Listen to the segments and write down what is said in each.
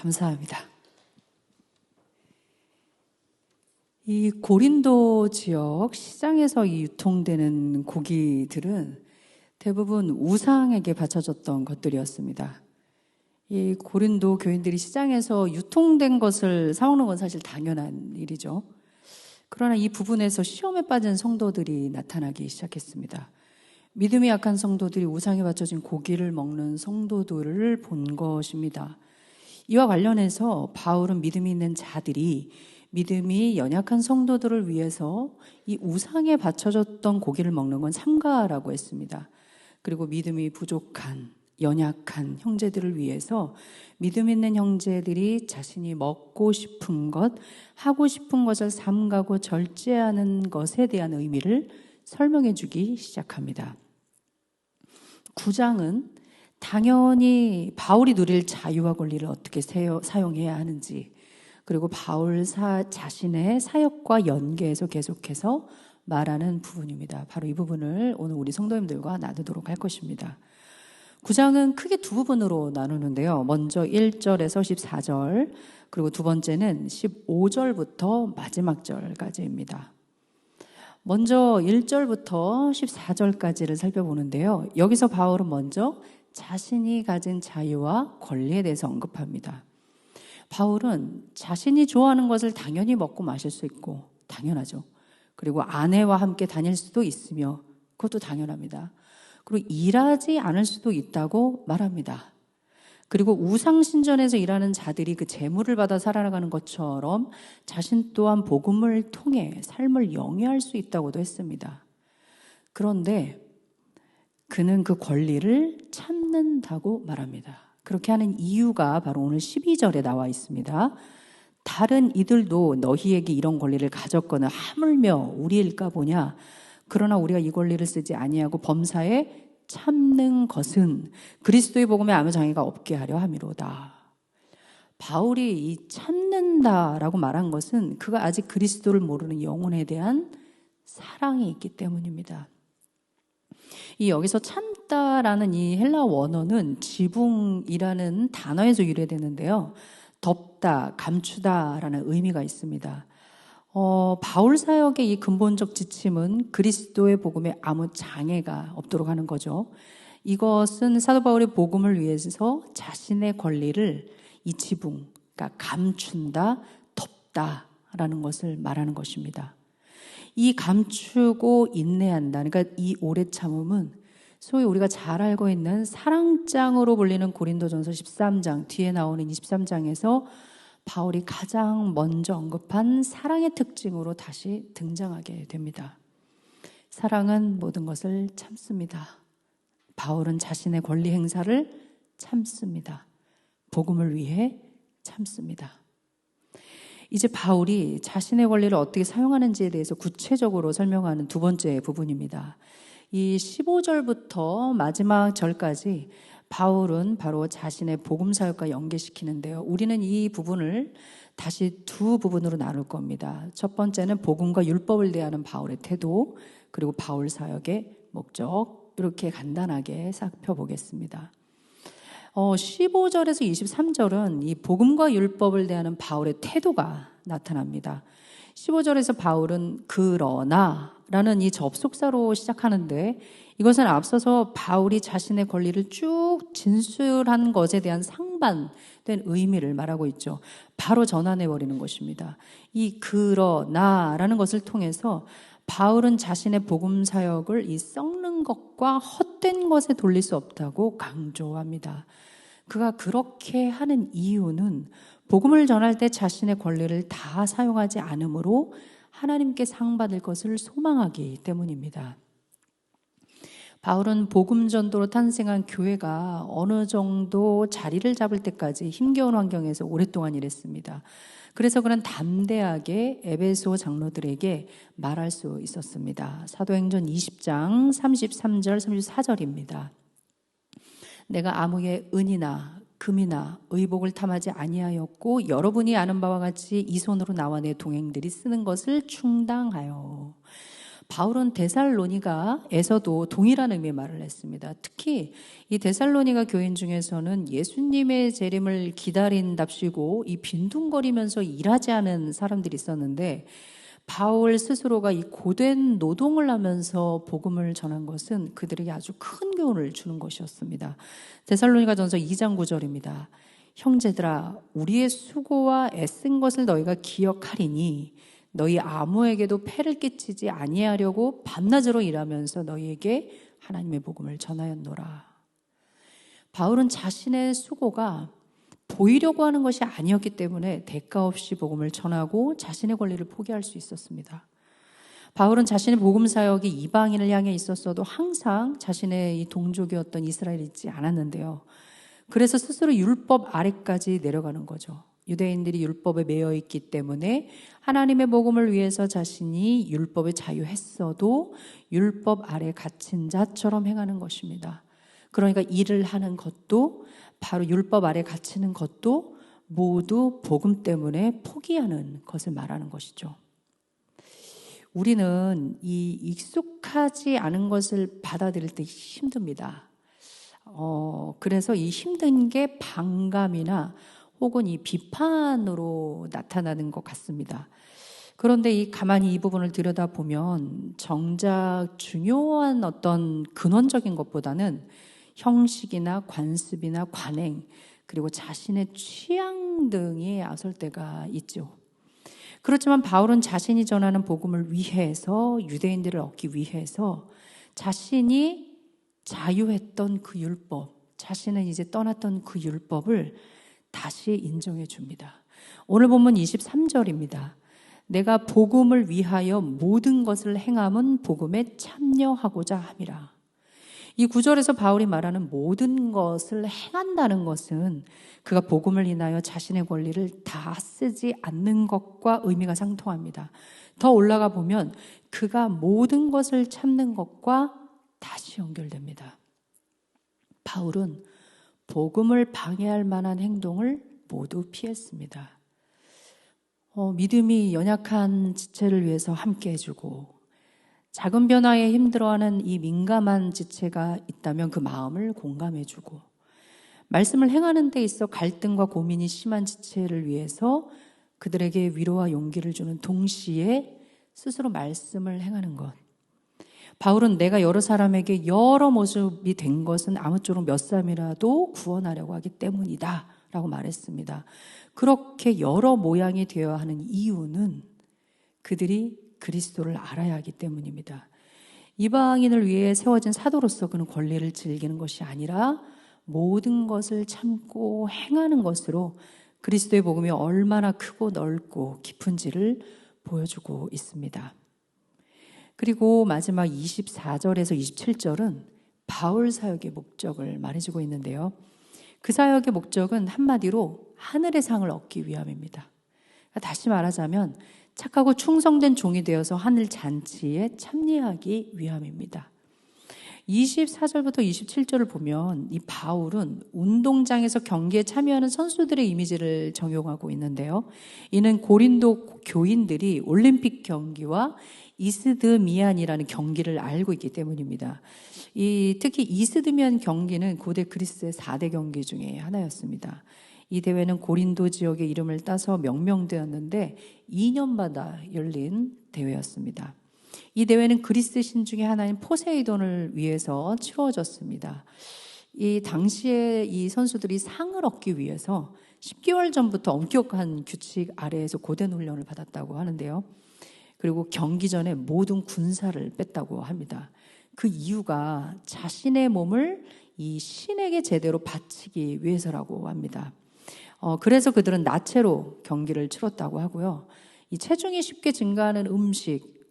감사합니다. 이 고린도 지역 시장에서 유통되는 고기들은 대부분 우상에게 바쳐졌던 것들이었습니다. 이 고린도 교인들이 시장에서 유통된 것을 사오는 건 사실 당연한 일이죠. 그러나 이 부분에서 시험에 빠진 성도들이 나타나기 시작했습니다. 믿음이 약한 성도들이 우상에 바쳐진 고기를 먹는 성도들을 본 것입니다. 이와 관련해서 바울은 믿음이 있는 자들이 믿음이 연약한 성도들을 위해서 이 우상에 바쳐졌던 고기를 먹는 건 삼가라고 했습니다. 그리고 믿음이 부족한 연약한 형제들을 위해서 믿음 있는 형제들이 자신이 먹고 싶은 것, 하고 싶은 것을 삼가고 절제하는 것에 대한 의미를 설명해 주기 시작합니다. 9장은 당연히 바울이 누릴 자유와 권리를 어떻게 사용해야 하는지, 그리고 바울 자신의 사역과 연계해서 계속해서 말하는 부분입니다. 바로 이 부분을 오늘 우리 성도님들과 나누도록 할 것입니다. 9장은 크게 두 부분으로 나누는데요. 먼저 1절에서 14절, 그리고 두 번째는 15절부터 마지막 절까지입니다. 먼저 1절부터 14절까지를 살펴보는데요. 여기서 바울은 먼저 자신이 가진 자유와 권리에 대해서 언급합니다. 바울은 자신이 좋아하는 것을 당연히 먹고 마실 수 있고 당연하죠. 그리고 아내와 함께 다닐 수도 있으며 그것도 당연합니다. 그리고 일하지 않을 수도 있다고 말합니다. 그리고 우상신전에서 일하는 자들이 그 재물을 받아 살아가는 것처럼 자신 또한 복음을 통해 삶을 영위할 수 있다고도 했습니다. 그런데 그는 그 권리를 참는다고 말합니다. 그렇게 하는 이유가 바로 오늘 12절에 나와 있습니다. 다른 이들도 너희에게 이런 권리를 가졌거나 하물며 우리일까 보냐. 그러나 우리가 이 권리를 쓰지 아니하고 범사에 참는 것은 그리스도의 복음에 아무 장애가 없게 하려 함이로다. 바울이 이 참는다라고 말한 것은 그가 아직 그리스도를 모르는 영혼에 대한 사랑이 있기 때문입니다. 이 여기서 참다라는 이 헬라 원어는 지붕이라는 단어에서 유래되는데요. 덮다, 감추다라는 의미가 있습니다. 바울 사역의 이 근본적 지침은 그리스도의 복음에 아무 장애가 없도록 하는 거죠. 이것은 사도 바울의 복음을 위해서 자신의 권리를 이 지붕, 그러니까 감춘다, 덮다라는 것을 말하는 것입니다. 이 감추고 인내한다, 그러니까 이 오래 참음은 소위 우리가 잘 알고 있는 사랑장으로 불리는 고린도전서 13장, 뒤에 나오는 23장에서 바울이 가장 먼저 언급한 사랑의 특징으로 다시 등장하게 됩니다. 사랑은 모든 것을 참습니다. 바울은 자신의 권리 행사를 참습니다. 복음을 위해 참습니다. 이제 바울이 자신의 권리를 어떻게 사용하는지에 대해서 구체적으로 설명하는 두 번째 부분입니다. 이 15절부터 마지막 절까지 바울은 바로 자신의 복음 사역과 연계시키는데요. 우리는 이 부분을 다시 두 부분으로 나눌 겁니다. 첫 번째는 복음과 율법을 대하는 바울의 태도, 그리고 바울 사역의 목적, 이렇게 간단하게 살펴보겠습니다. 15절에서 23절은 이 복음과 율법을 대하는 바울의 태도가 나타납니다. 15절에서 바울은 그러나 라는 이 접속사로 시작하는데 이것은 앞서서 바울이 자신의 권리를 쭉 진술한 것에 대한 상반된 의미를 말하고 있죠. 바로 전환해버리는 것입니다. 이 그러나라는 것을 통해서 바울은 자신의 복음 사역을 이 썩는 것과 헛된 것에 돌릴 수 없다고 강조합니다. 그가 그렇게 하는 이유는 복음을 전할 때 자신의 권리를 다 사용하지 않으므로 하나님께 상받을 것을 소망하기 때문입니다. 바울은 복음 전도로 탄생한 교회가 어느 정도 자리를 잡을 때까지 힘겨운 환경에서 오랫동안 일했습니다. 그래서 그는 담대하게 에베소 장로들에게 말할 수 있었습니다. 사도행전 20장 33절 34절입니다. 내가 아무의 은이나 금이나 의복을 탐하지 아니하였고 여러분이 아는 바와 같이 이 손으로 나와 내 동행들이 쓰는 것을 충당하여. 바울은 데살로니가에서도 동일한 의미의 말을 했습니다. 특히 이 데살로니가 교인 중에서는 예수님의 재림을 기다린답시고 이 빈둥거리면서 일하지 않은 사람들이 있었는데, 바울 스스로가 이 고된 노동을 하면서 복음을 전한 것은 그들에게 아주 큰 교훈을 주는 것이었습니다. 데살로니가전서 2장 9절입니다. 형제들아, 우리의 수고와 애쓴 것을 너희가 기억하리니 너희 아무에게도 폐를 끼치지 아니하려고 밤낮으로 일하면서 너희에게 하나님의 복음을 전하였노라. 바울은 자신의 수고가 보이려고 하는 것이 아니었기 때문에 대가 없이 복음을 전하고 자신의 권리를 포기할 수 있었습니다. 바울은 자신의 복음 사역이 이방인을 향해 있었어도 항상 자신의 이 동족이었던 이스라엘이 있지 않았는데요. 그래서 스스로 율법 아래까지 내려가는 거죠. 유대인들이 율법에 매여 있기 때문에 하나님의 복음을 위해서 자신이 율법에 자유했어도 율법 아래 갇힌 자처럼 행하는 것입니다. 그러니까 일을 하는 것도, 바로 율법 아래 갇히는 것도 모두 복음 때문에 포기하는 것을 말하는 것이죠. 우리는 이 익숙하지 않은 것을 받아들일 때 힘듭니다. 그래서 이 힘든 게 반감이나 혹은 이 비판으로 나타나는 것 같습니다. 그런데 가만히 이 부분을 들여다보면 정작 중요한 어떤 근원적인 것보다는 형식이나 관습이나 관행, 그리고 자신의 취향 등이 앞설 때가 있죠. 그렇지만 바울은 자신이 전하는 복음을 위해서, 유대인들을 얻기 위해서 자신이 자유했던 그 율법, 자신은 이제 떠났던 그 율법을 다시 인정해 줍니다. 오늘 본문 23절입니다. 내가 복음을 위하여 모든 것을 행함은 복음에 참여하고자 함이라. 이 구절에서 바울이 말하는 모든 것을 행한다는 것은 그가 복음을 인하여 자신의 권리를 다 쓰지 않는 것과 의미가 상통합니다. 더 올라가 보면 그가 모든 것을 참는 것과 다시 연결됩니다. 바울은 복음을 방해할 만한 행동을 모두 피했습니다. 믿음이 연약한 지체를 위해서 함께 해주고, 작은 변화에 힘들어하는 이 민감한 지체가 있다면 그 마음을 공감해주고, 말씀을 행하는 데 있어 갈등과 고민이 심한 지체를 위해서 그들에게 위로와 용기를 주는 동시에 스스로 말씀을 행하는 것. 바울은 내가 여러 사람에게 여러 모습이 된 것은 아무쪼록 몇 사람이라도 구원하려고 하기 때문이다 라고 말했습니다. 그렇게 여러 모양이 되어야 하는 이유는 그들이 그리스도를 알아야 하기 때문입니다. 이방인을 위해 세워진 사도로서 그는 권리를 즐기는 것이 아니라 모든 것을 참고 행하는 것으로 그리스도의 복음이 얼마나 크고 넓고 깊은지를 보여주고 있습니다. 그리고 마지막 24절에서 27절은 바울 사역의 목적을 말해주고 있는데요. 그 사역의 목적은 한마디로 하늘의 상을 얻기 위함입니다. 다시 말하자면 착하고 충성된 종이 되어서 하늘 잔치에 참여하기 위함입니다. 24절부터 27절을 보면 이 바울은 운동장에서 경기에 참여하는 선수들의 이미지를 적용하고 있는데요. 이는 고린도 교인들이 올림픽 경기와 이스드미안이라는 경기를 알고 있기 때문입니다. 특히 이스드미안 경기는 고대 그리스의 4대 경기 중에 하나였습니다. 이 대회는 고린도 지역의 이름을 따서 명명되었는데 2년마다 열린 대회였습니다. 이 대회는 그리스 신 중에 하나인 포세이돈을 위해서 치루어졌습니다. 이 당시에 이 선수들이 상을 얻기 위해서 10개월 전부터 엄격한 규칙 아래에서 고된 훈련을 받았다고 하는데요. 그리고 경기 전에 모든 군사를 뺐다고 합니다. 그 이유가 자신의 몸을 이 신에게 제대로 바치기 위해서라고 합니다. 그래서 그들은 나체로 경기를 치렀다고 하고요. 이 체중이 쉽게 증가하는 음식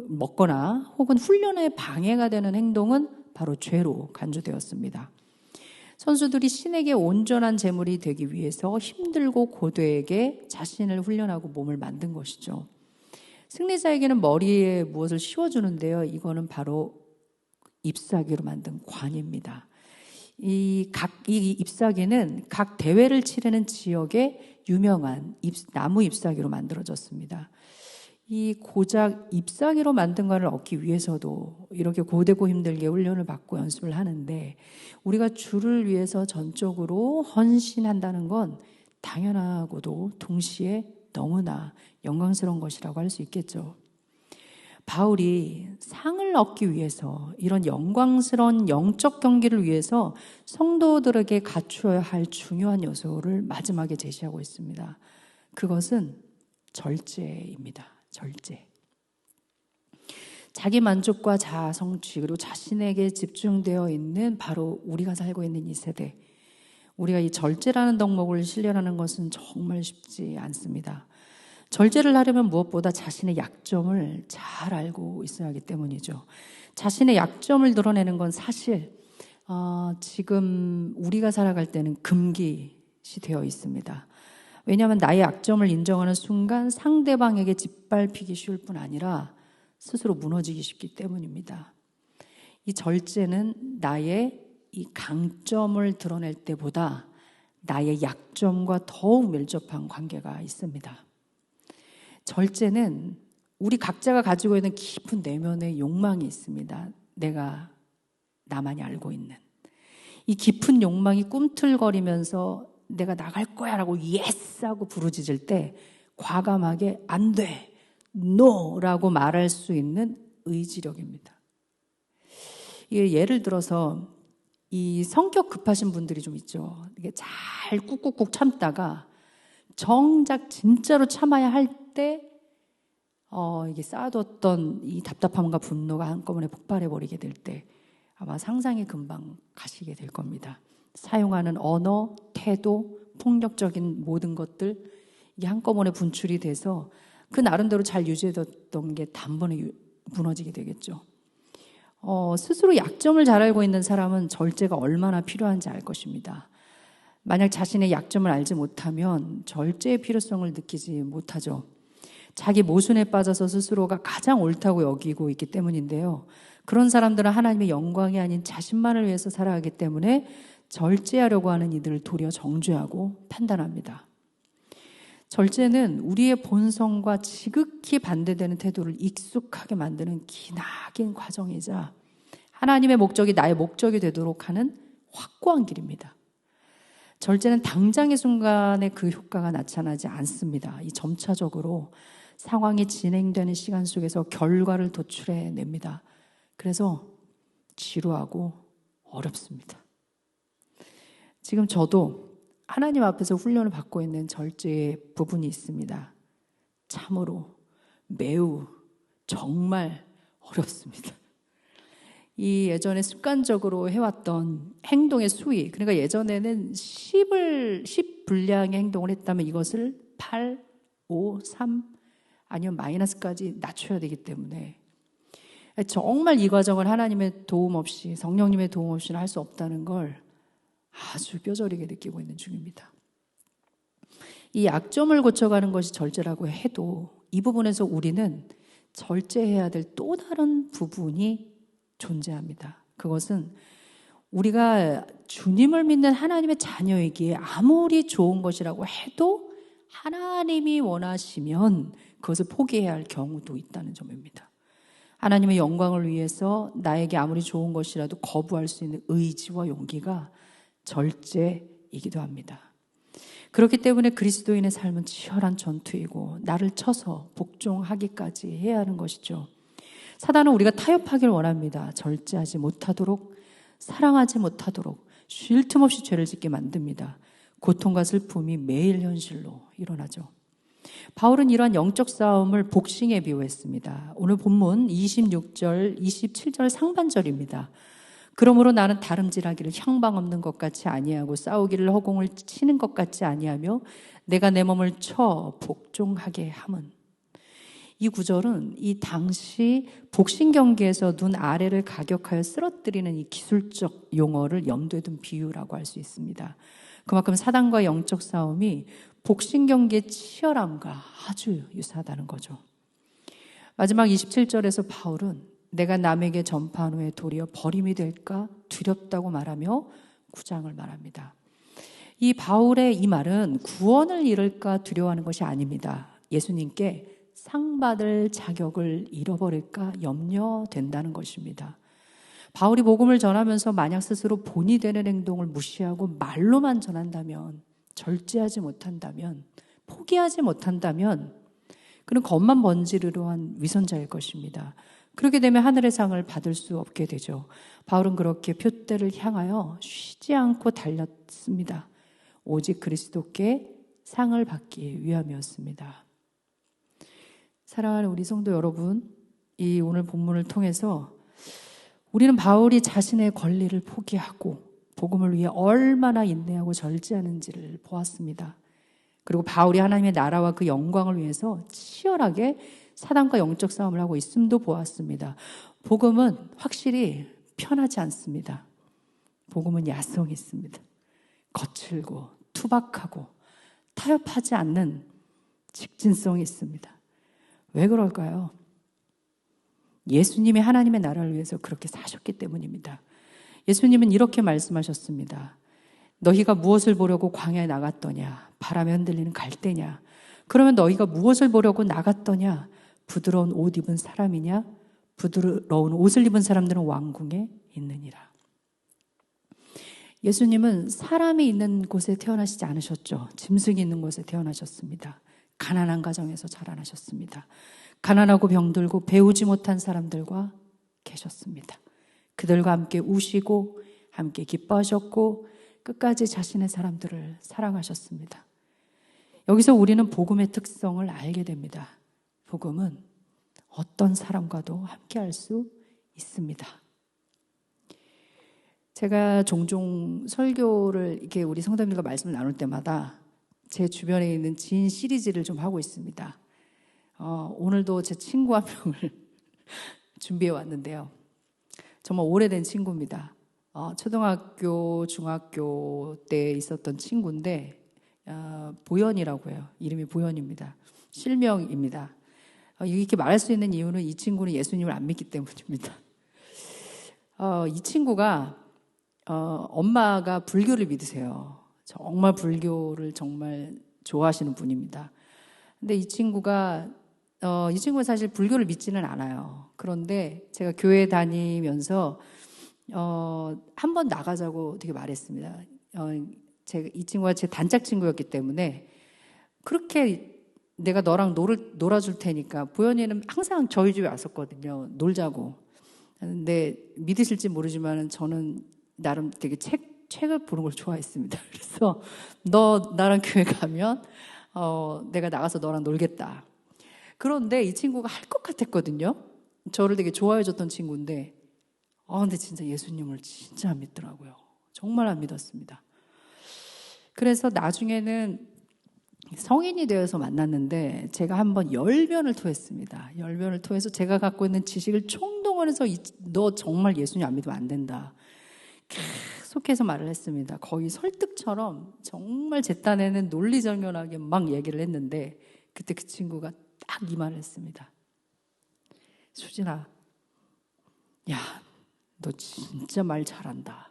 먹거나 혹은 훈련에 방해가 되는 행동은 바로 죄로 간주되었습니다. 선수들이 신에게 온전한 제물이 되기 위해서 힘들고 고되게 자신을 훈련하고 몸을 만든 것이죠. 승리자에게는 머리에 무엇을 씌워주는데요. 이거는 바로 잎사귀로 만든 관입니다. 이 잎사귀는 각 대회를 치르는 지역의 유명한 나무 잎사귀로 만들어졌습니다. 이 고작 잎사귀로 만든 것을 얻기 위해서도 이렇게 고되고 힘들게 훈련을 받고 연습을 하는데, 우리가 주를 위해서 전적으로 헌신한다는 건 당연하고도 동시에 너무나 영광스러운 것이라고 할 수 있겠죠. 바울이 상을 얻기 위해서, 이런 영광스러운 영적 경기를 위해서 성도들에게 갖추어야 할 중요한 요소를 마지막에 제시하고 있습니다. 그것은 절제입니다. 절제. 자기 만족과 자아 성취, 그리고 자신에게 집중되어 있는 바로 우리가 살고 있는 이 세대, 우리가 이 절제라는 덕목을 실현하는 것은 정말 쉽지 않습니다. 절제를 하려면 무엇보다 자신의 약점을 잘 알고 있어야 하기 때문이죠. 자신의 약점을 드러내는 건 사실 지금 우리가 살아갈 때는 금기시 되어 있습니다. 왜냐하면 나의 약점을 인정하는 순간 상대방에게 짓밟히기 쉬울 뿐 아니라 스스로 무너지기 쉽기 때문입니다. 이 절제는 나의 이 강점을 드러낼 때보다 나의 약점과 더욱 밀접한 관계가 있습니다. 절제는 우리 각자가 가지고 있는 깊은 내면의 욕망이 있습니다. 내가 나만이 알고 있는 이 깊은 욕망이 꿈틀거리면서 내가 나갈 거야 라고 예스 하고 부르짖을 때 과감하게 안 돼, 노 라고 말할 수 있는 의지력입니다. 예를 들어서 이 성격 급하신 분들이 좀 있죠. 이게 잘 꾹꾹꾹 참다가 정작 진짜로 참아야 할 때 이게 쌓아뒀던 이 답답함과 분노가 한꺼번에 폭발해버리게 될 때 아마 상상이 금방 가시게 될 겁니다. 사용하는 언어, 태도, 폭력적인 모든 것들 이게 한꺼번에 분출이 돼서 그 나름대로 잘 유지해뒀던 게 단번에 무너지게 되겠죠. 스스로 약점을 잘 알고 있는 사람은 절제가 얼마나 필요한지 알 것입니다. 만약 자신의 약점을 알지 못하면 절제의 필요성을 느끼지 못하죠. 자기 모순에 빠져서 스스로가 가장 옳다고 여기고 있기 때문인데요. 그런 사람들은 하나님의 영광이 아닌 자신만을 위해서 살아가기 때문에 절제하려고 하는 이들을 도리어 정죄하고 판단합니다. 절제는 우리의 본성과 지극히 반대되는 태도를 익숙하게 만드는 기나긴 과정이자 하나님의 목적이 나의 목적이 되도록 하는 확고한 길입니다. 절제는 당장의 순간에 그 효과가 나타나지 않습니다. 이 점차적으로 상황이 진행되는 시간 속에서 결과를 도출해냅니다. 그래서 지루하고 어렵습니다. 지금 저도 하나님 앞에서 훈련을 받고 있는 절제의 부분이 있습니다. 참으로 매우 정말 어렵습니다. 이 예전에 습관적으로 해왔던 행동의 수위, 그러니까 예전에는 10 분량의 행동을 했다면 이것을 8, 5, 3 아니면 마이너스까지 낮춰야 되기 때문에 정말 이 과정을 하나님의 도움 없이, 성령님의 도움 없이는 할 수 없다는 걸 아주 뼈저리게 느끼고 있는 중입니다. 이 약점을 고쳐가는 것이 절제라고 해도 이 부분에서 우리는 절제해야 될 또 다른 부분이 존재합니다. 그것은 우리가 주님을 믿는 하나님의 자녀이기에 아무리 좋은 것이라고 해도 하나님이 원하시면 그것을 포기해야 할 경우도 있다는 점입니다. 하나님의 영광을 위해서 나에게 아무리 좋은 것이라도 거부할 수 있는 의지와 용기가 절제이기도 합니다. 그렇기 때문에 그리스도인의 삶은 치열한 전투이고 나를 쳐서 복종하기까지 해야 하는 것이죠. 사단은 우리가 타협하길 원합니다. 절제하지 못하도록, 사랑하지 못하도록 쉴 틈 없이 죄를 짓게 만듭니다. 고통과 슬픔이 매일 현실로 일어나죠. 바울은 이러한 영적 싸움을 복싱에 비유했습니다. 오늘 본문 26절, 27절 상반절입니다. 그러므로 나는 다름질하기를 형방 없는 것 같이 아니하고 싸우기를 허공을 치는 것 같이 아니하며 내가 내 몸을 쳐 복종하게 함은. 이 구절은 이 당시 복싱 경기에서 눈 아래를 가격하여 쓰러뜨리는 이 기술적 용어를 염두에 둔 비유라고 할 수 있습니다. 그만큼 사단과 영적 싸움이 복싱 경기의 치열함과 아주 유사하다는 거죠. 마지막 27절에서 바울은 내가 남에게 전파한 후에 도리어 버림이 될까 두렵다고 말하며 구장을 말합니다. 이 바울의 이 말은 구원을 잃을까 두려워하는 것이 아닙니다. 예수님께 상 받을 자격을 잃어버릴까 염려된다는 것입니다. 바울이 복음을 전하면서 만약 스스로 본이 되는 행동을 무시하고 말로만 전한다면, 절제하지 못한다면, 포기하지 못한다면 그는 겉만 번지르르 한 위선자일 것입니다. 그렇게 되면 하늘의 상을 받을 수 없게 되죠. 바울은 그렇게 표대를 향하여 쉬지 않고 달렸습니다. 오직 그리스도께 상을 받기 위함이었습니다. 사랑하는 우리 성도 여러분, 이 오늘 본문을 통해서 우리는 바울이 자신의 권리를 포기하고 복음을 위해 얼마나 인내하고 절제하는지를 보았습니다. 그리고 바울이 하나님의 나라와 그 영광을 위해서 치열하게 사단과 영적 싸움을 하고 있음도 보았습니다. 복음은 확실히 편하지 않습니다. 복음은 야성이 있습니다. 거칠고 투박하고 타협하지 않는 직진성이 있습니다. 왜 그럴까요? 예수님이 하나님의 나라를 위해서 그렇게 사셨기 때문입니다. 예수님은 이렇게 말씀하셨습니다. 너희가 무엇을 보려고 광야에 나갔더냐? 바람에 흔들리는 갈대냐? 그러면 너희가 무엇을 보려고 나갔더냐? 부드러운 옷 입은 사람이냐? 부드러운 옷을 입은 사람들은 왕궁에 있느니라. 예수님은 사람이 있는 곳에 태어나시지 않으셨죠. 짐승이 있는 곳에 태어나셨습니다. 가난한 가정에서 자라나셨습니다. 가난하고 병들고 배우지 못한 사람들과 계셨습니다. 그들과 함께 우시고 함께 기뻐하셨고 끝까지 자신의 사람들을 사랑하셨습니다. 여기서 우리는 복음의 특성을 알게 됩니다. 복음은 어떤 사람과도 함께 할 수 있습니다. 제가 종종 설교를 이렇게 우리 성도님들과 말씀을 나눌 때마다 제 주변에 있는 지인 시리즈를 좀 하고 있습니다. 오늘도 제 친구 한 명을 준비해 왔는데요. 정말 오래된 친구입니다. 초등학교, 중학교 때 있었던 친구인데 보현이라고 해요. 이름이 보현입니다. 실명입니다. 이렇게 말할 수 있는 이유는 이 친구는 예수님을 안 믿기 때문입니다. 이 친구가 엄마가 불교를 믿으세요. 정말 불교를 정말 좋아하시는 분입니다. 근데 이 친구는 사실 불교를 믿지는 않아요. 그런데 제가 교회 다니면서 한 번 나가자고 되게 말했습니다. 이 친구가 제 단짝 친구였기 때문에 그렇게 내가 너랑 놀아줄 테니까, 보현이는 항상 저희 집에 왔었거든요. 놀자고. 근데 믿으실지 모르지만 저는 나름 되게 책을 보는 걸 좋아했습니다. 그래서 너 나랑 교회 가면 내가 나가서 너랑 놀겠다. 그런데 이 친구가 할 것 같았거든요. 저를 되게 좋아해줬던 친구인데 근데 진짜 예수님을 진짜 안 믿더라고요. 정말 안 믿었습니다. 그래서 나중에는 성인이 되어서 만났는데 제가 한번 열변을 토했습니다. 열변을 토해서 제가 갖고 있는 지식을 총동원해서 너 정말 예수님 안 믿으면 안 된다. 계속해서 말을 했습니다. 거의 설득처럼 정말 제 딴에는 논리정연하게 막 얘기를 했는데 그때 그 친구가 딱 이 말을 했습니다. 수진아, 야, 너 진짜 말 잘한다.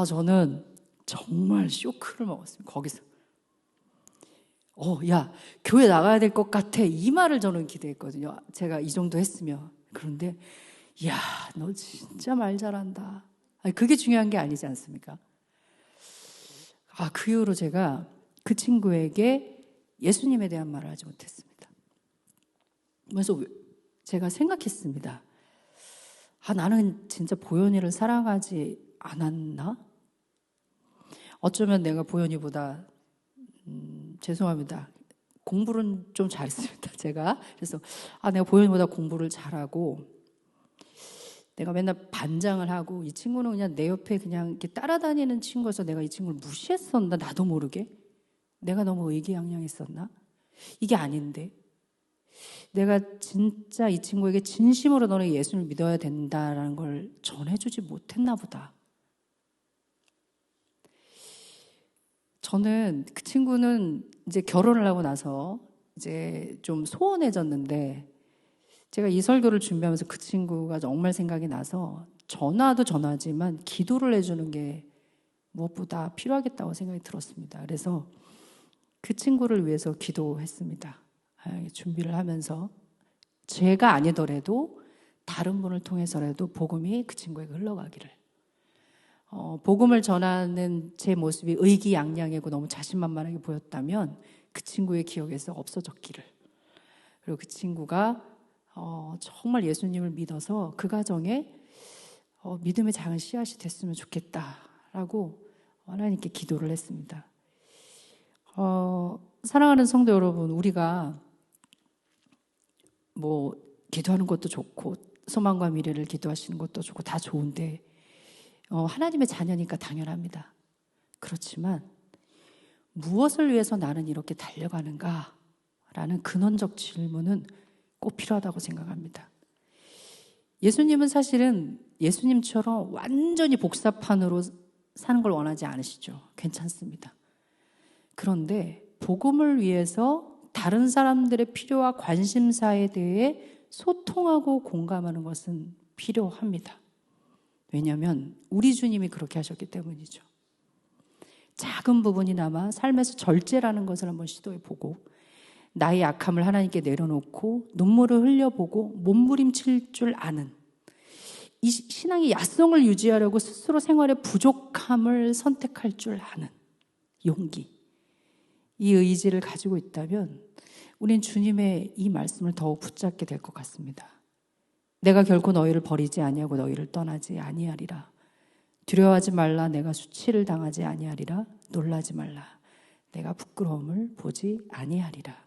저는 정말 쇼크를 먹었습니다. 거기서. 야, 교회 나가야 될 것 같아. 이 말을 저는 기대했거든요. 제가 이 정도 했으면. 그런데 야, 너 진짜 말 잘한다. 그게 중요한 게 아니지 않습니까? 그 이후로 제가 그 친구에게 예수님에 대한 말을 하지 못했습니다. 그래서 제가 생각했습니다. 나는 진짜 보현이를 사랑하지 않았나? 어쩌면 내가 보현이보다 죄송합니다. 공부는 좀 잘했습니다. 제가. 그래서 내가 보현이보다 공부를 잘하고 내가 맨날 반장을 하고 이 친구는 그냥 내 옆에 그냥 이렇게 따라다니는 친구여서 내가 이 친구를 무시했었나? 나도 모르게. 내가 너무 의기양양했었나? 이게 아닌데. 내가 진짜 이 친구에게 진심으로 너는 예수를 믿어야 된다라는 걸 전해주지 못했나 보다. 저는 그 친구는 이제 결혼을 하고 나서 이제 좀 소원해졌는데 제가 이 설교를 준비하면서 그 친구가 정말 생각이 나서 전화도 전화지만 기도를 해주는 게 무엇보다 필요하겠다고 생각이 들었습니다. 그래서 그 친구를 위해서 기도했습니다. 준비를 하면서 제가 아니더라도 다른 분을 통해서라도 복음이 그 친구에게 흘러가기를, 복음을 전하는 제 모습이 의기양양하고 너무 자신만만하게 보였다면 그 친구의 기억에서 없어졌기를, 그리고 그 친구가 정말 예수님을 믿어서 그 가정에 믿음의 작은 씨앗이 됐으면 좋겠다라고 하나님께 기도를 했습니다. 사랑하는 성도 여러분, 우리가 뭐 기도하는 것도 좋고 소망과 미래를 기도하시는 것도 좋고 다 좋은데 하나님의 자녀니까 당연합니다. 그렇지만 무엇을 위해서 나는 이렇게 달려가는가? 라는 근원적 질문은 꼭 필요하다고 생각합니다. 예수님은 사실은 예수님처럼 완전히 복사판으로 사는 걸 원하지 않으시죠. 괜찮습니다. 그런데 복음을 위해서 다른 사람들의 필요와 관심사에 대해 소통하고 공감하는 것은 필요합니다. 왜냐하면 우리 주님이 그렇게 하셨기 때문이죠. 작은 부분이나마 삶에서 절제라는 것을 한번 시도해보고 나의 약함을 하나님께 내려놓고 눈물을 흘려보고 몸부림칠 줄 아는, 이 신앙의 야성을 유지하려고 스스로 생활의 부족함을 선택할 줄 아는 용기, 이 의지를 가지고 있다면 우린 주님의 이 말씀을 더욱 붙잡게 될 것 같습니다. 내가 결코 너희를 버리지 아니하고 너희를 떠나지 아니하리라. 두려워하지 말라. 내가 수치를 당하지 아니하리라. 놀라지 말라. 내가 부끄러움을 보지 아니하리라.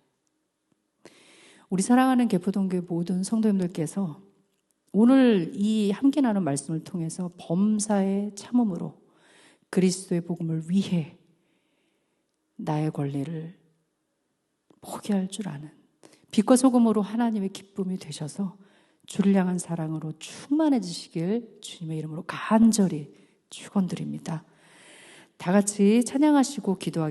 우리 사랑하는 개포동교회 모든 성도님들께서 오늘 이 함께 나눈 말씀을 통해서 범사의 참음으로 그리스도의 복음을 위해 나의 권리를 포기할 줄 아는 빛과 소금으로 하나님의 기쁨이 되셔서 주를 향한 사랑으로 충만해지시길 주님의 이름으로 간절히 축원드립니다. 다 같이 찬양하시고 기도하겠습니다.